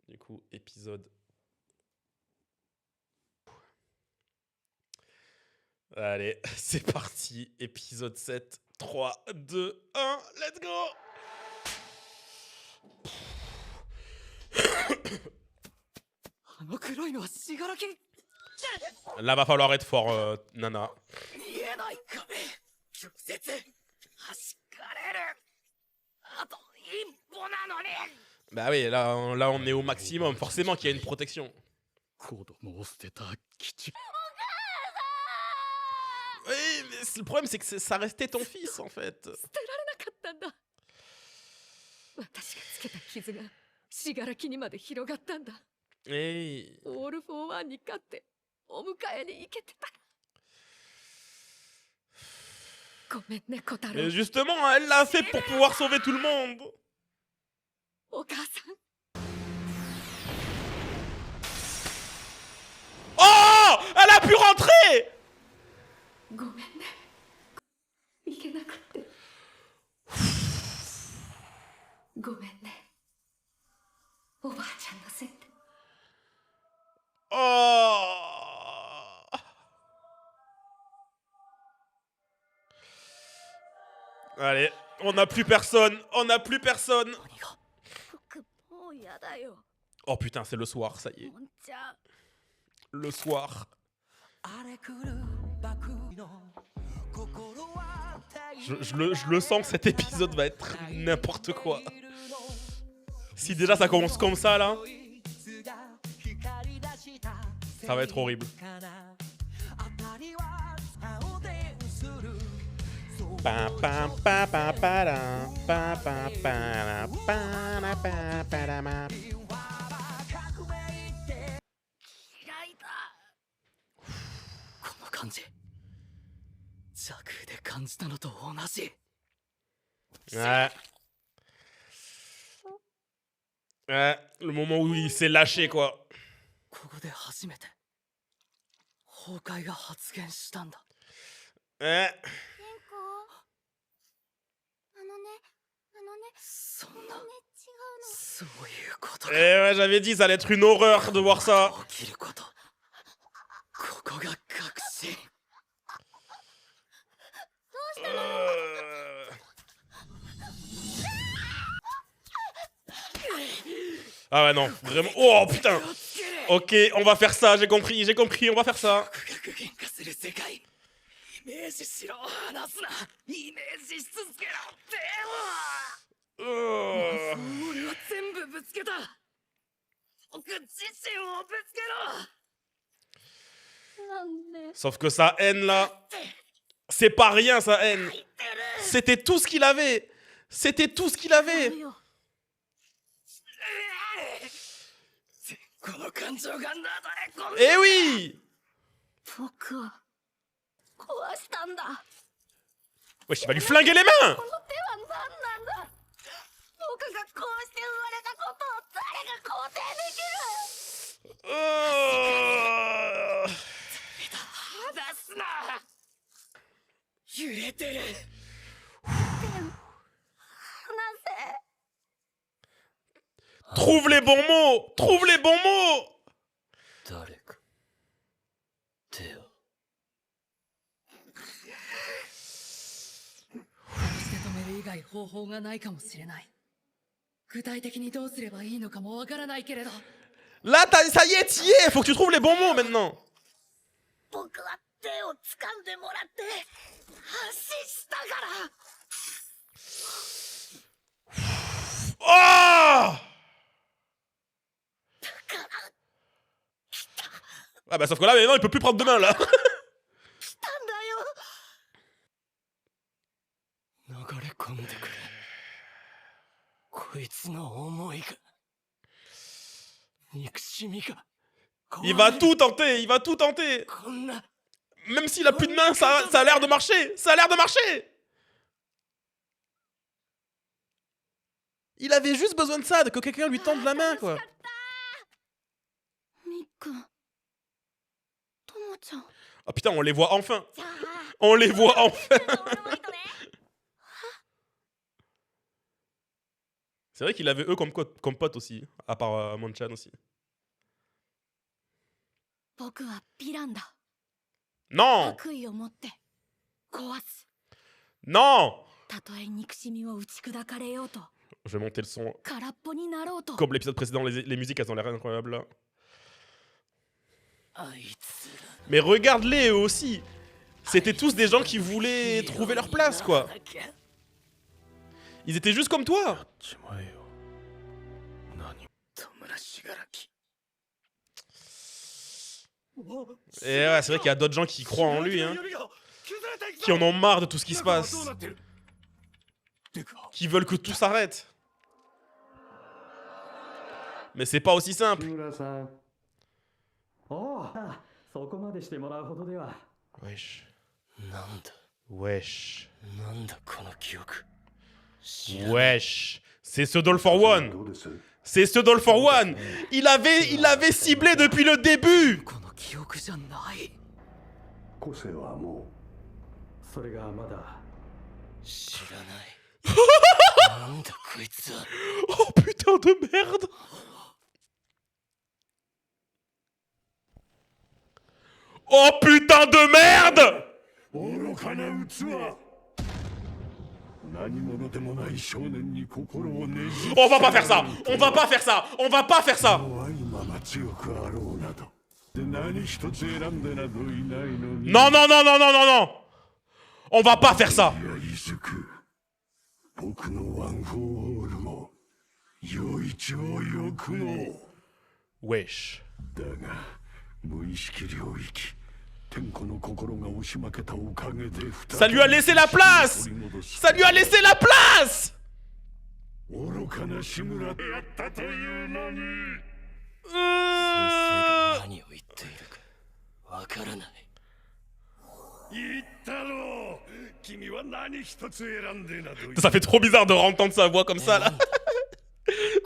Du coup, épisode... Allez, c'est parti. Épisode 7. 3, 2, 1, let's go. Là, va falloir être fort, Nana. Bah oui, là, on est au maximum. Forcément qu'il y a une protection. Oui, mais le problème, c'est que ça restait ton fils, en fait. Hey. Mais justement, elle l'a fait pour pouvoir sauver tout le monde. Oh, elle a pu rentrer. Oh. Allez, on n'a plus personne. On n'a plus personne. Oh putain, c'est le soir, ça y est. Le soir. Je le sens que cet épisode va être n'importe quoi. Si déjà ça commence comme ça là, ça va être horrible. Ouais. Ouais, le moment où il s'est lâché quoi. Ouais. Eh ouais, j'avais dit, ça allait être une horreur de voir ça. Ah ouais, non, vraiment. Oh putain. Ok, on va faire ça, j'ai compris, on va faire ça. Sauf que sa haine là, c'est pas rien sa haine. C'était tout ce qu'il avait. C'était tout ce qu'il avait. Eh oui. Wesh, il va lui flinguer les mains. Trouve les bons mots. Trouve les bons mots. Là, ça y est, t'y es. Faut que tu trouves les bons mots maintenant. Oh! Ah bah sauf que là, maintenant, il peut plus prendre de main là. Il va tout tenter, il va tout tenter. Même s'il a plus de main, ça a l'air de marcher. Ça a l'air de marcher. Il avait juste besoin de ça, que quelqu'un lui tende la main, quoi. Oh putain, on les voit enfin. On les voit enfin. C'est vrai qu'il avait eux comme potes aussi, à part Monchan aussi. Non! Non! Je vais monter le son. Comme l'épisode précédent, les musiques, elles ont l'air incroyables là. Mais regarde-les eux aussi. C'était tous des gens qui voulaient trouver leur place, quoi. Ils étaient juste comme toi. Et ouais, c'est vrai qu'il y a d'autres gens qui croient en lui, hein. Qui en ont marre de tout ce qui se passe. Qui veulent que tout s'arrête. Mais c'est pas aussi simple. Wesh. Wesh. Wesh. C'est ce Doll for One. C'est ce Doll for One. Il avait ciblé depuis le début. Oh putain de merde. Oh putain de merde. On va pas faire ça. On va pas faire ça. On va pas faire ça. Non, non, non, non, non, non, non. On va pas faire ça. Wesh. Ça lui a laissé la place. Ça lui a laissé la place. Ça fait trop bizarre de entendre sa voix comme ça là.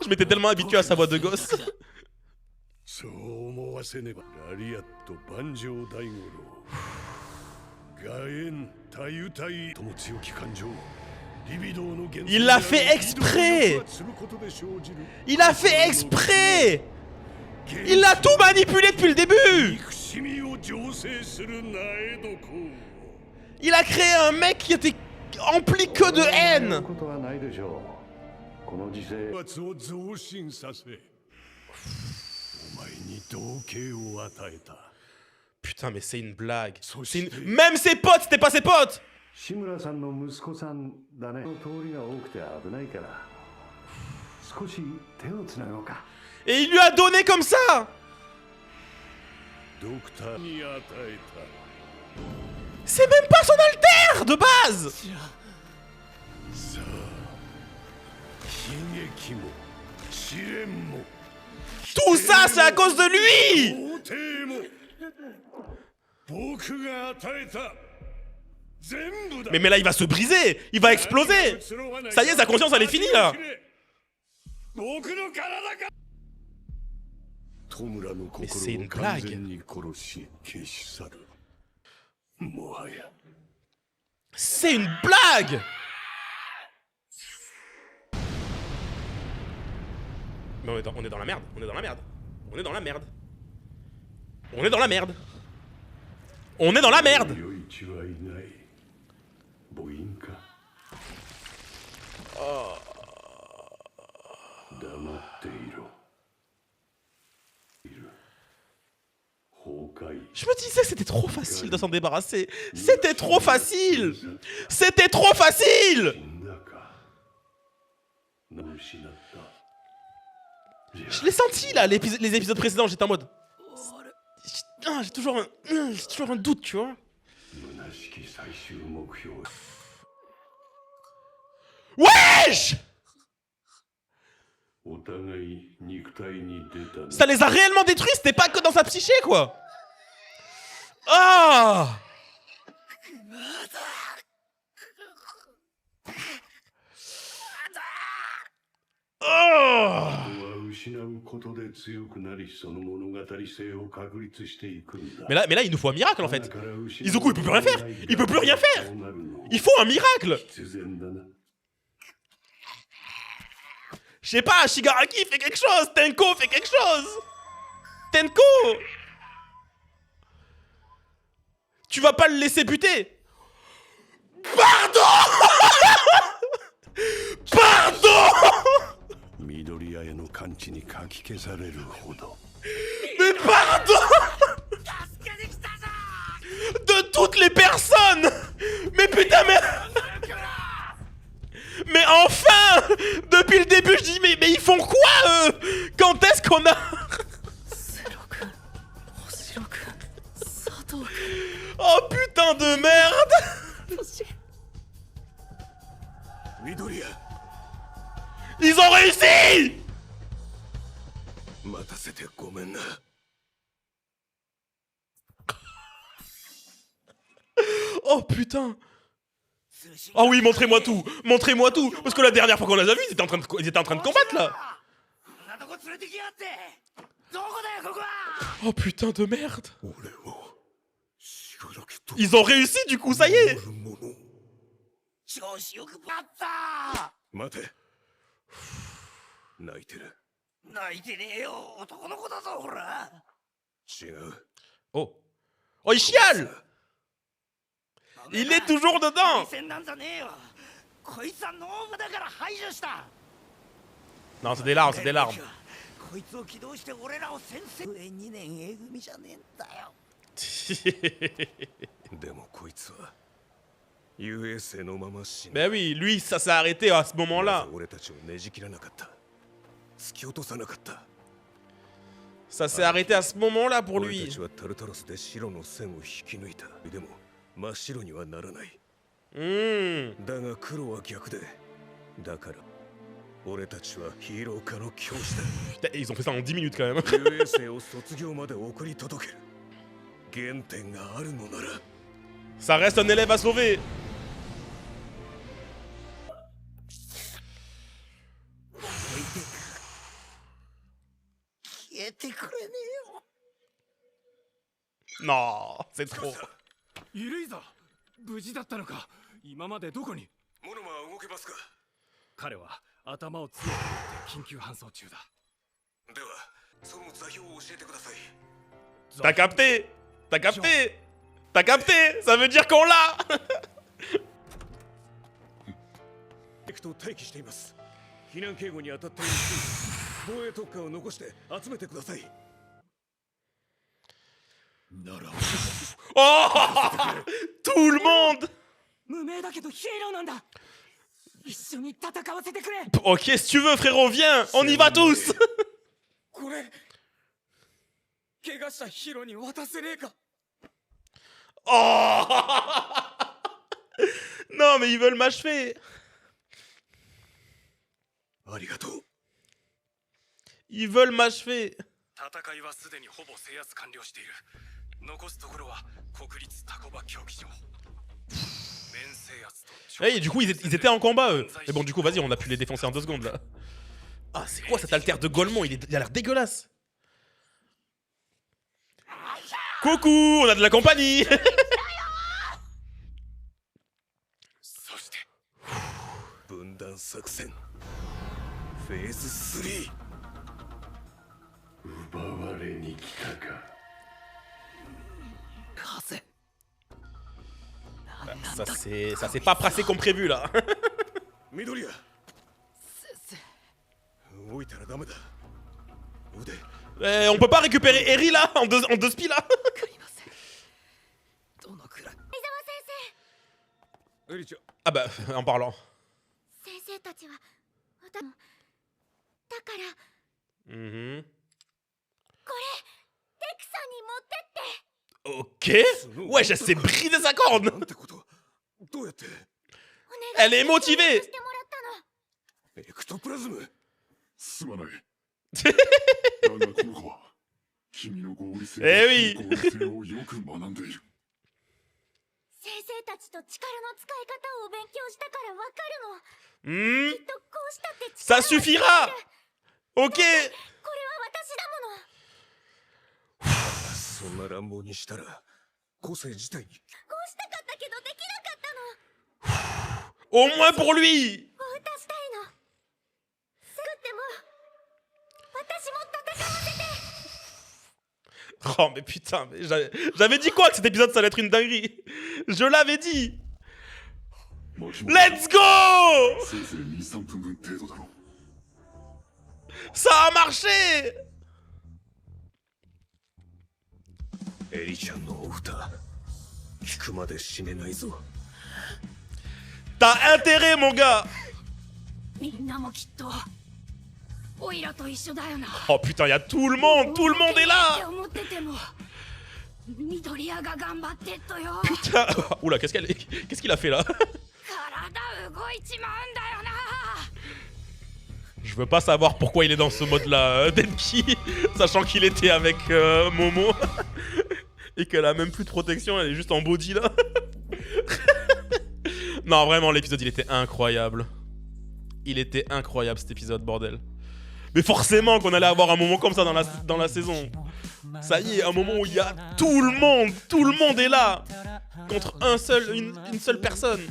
Je m'étais tellement habitué à sa voix de gosse. Il l'a fait exprès. Il a fait exprès. Il l'a tout manipulé depuis le début. Il a créé un mec qui était empli que de haine. Putain, mais c'est une blague. Même ses potes, c'était pas ses potes. Et il lui a donné comme ça. C'est même pas son alter de base. Tout ça, c'est à cause de lui. Mais là, il va se briser. Il va exploser. Ça y est, sa conscience, elle est finie, là. Mais c'est une blague. C'est une blague. Mais on est dans la merde. On est dans la merde. On est dans la merde. On est dans la merde. On est dans la merde. Oh. Je me disais que c'était trop facile de s'en débarrasser. C'était trop facile. C'était trop facile. Je l'ai senti là, les épisodes précédents, j'étais en mode... J'ai toujours un doute, tu vois. Wesh! Ça les a réellement détruits, c'était pas que dans sa psyché, quoi. Ah! Oh! Mais là, il nous faut un miracle en fait. Izuku, il peut plus rien faire. Il peut plus rien faire. Il faut un miracle. Je sais pas, Shigaraki, fais quelque chose. Tenko, fais quelque chose. Tenko. Tu vas pas le laisser buter. Pardon. Pardon. Mais pardon. De toutes les personnes. Mais putain, mais enfin. Depuis le début, je dis, mais ils font quoi, eux? Quand est-ce qu'on a... Oh putain de merde. Ils ont réussi. Oh putain. Oh oui, montrez-moi tout. Montrez-moi tout. Parce que la dernière fois qu'on les a vus, ils étaient en train de combattre là. Oh putain de merde. Ils ont réussi du coup, ça y est. Oh. Oh, il chiale. Il est toujours dedans. Non, c'est des larmes, c'est des larmes. Ben oui, lui, ça s'est arrêté à ce moment-là. Ça s'est arrêté à ce moment-là pour lui. Ils ont fait ça en 10 minutes quand même. Ça reste un élève à sauver. Non, c'est trop. T'as capté? T'as capté? T'as capté? Ça veut dire qu'on l'a. Oh, tout le monde. Ok, si tu veux, frérot, viens. On y va tous. Oh. Non, mais ils veulent m'achever. Ils veulent m'achever. Et du coup, ils étaient en combat, eux. Mais bon, du coup, vas-y, on a pu les défoncer en 2 secondes, là. Ah, c'est quoi cet alter de Golemon? Il a l'air dégueulasse. Coucou, on a de la compagnie. Ça s'est pas passé comme prévu là. On peut pas récupérer Eri là en deux spi là. Ah bah, en parlant. Ok. Ouais, elle s'est brisé sa corne. Elle est motivée. Eh oui. Ça suffira. Ok. Au moins pour lui. Oh mais putain, mais j'avais dit quoi que cet épisode ça allait être une dinguerie. Je l'avais dit. Let's go! Ça a marché! T'as intérêt, mon gars! Oh putain, y'a tout le monde est là! Putain! Oula, qu'est-ce qu'il a fait là? Je veux pas savoir pourquoi il est dans ce mode-là, Denki, sachant qu'il était avec Momo et qu'elle a même plus de protection, elle est juste en body là. Non, vraiment, l'épisode il était incroyable. Il était incroyable cet épisode, bordel. Mais forcément qu'on allait avoir un moment comme ça dans la saison. Ça y est, un moment où il y a tout le monde est là contre une seule personne.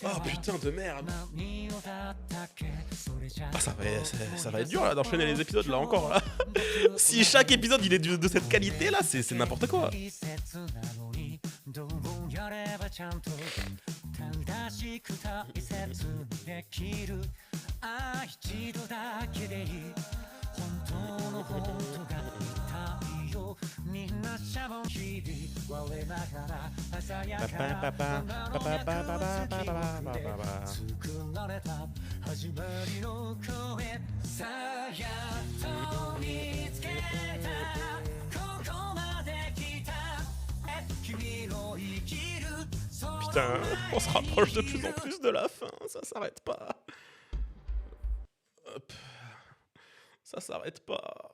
Oh putain de merde. Ah, ça va être dur là d'enchaîner les épisodes là encore là. Si chaque épisode il est de cette qualité là, c'est n'importe quoi. Putain, on se rapproche de plus en plus de la fin, ça s'arrête pas. Hop. Ça s'arrête pas.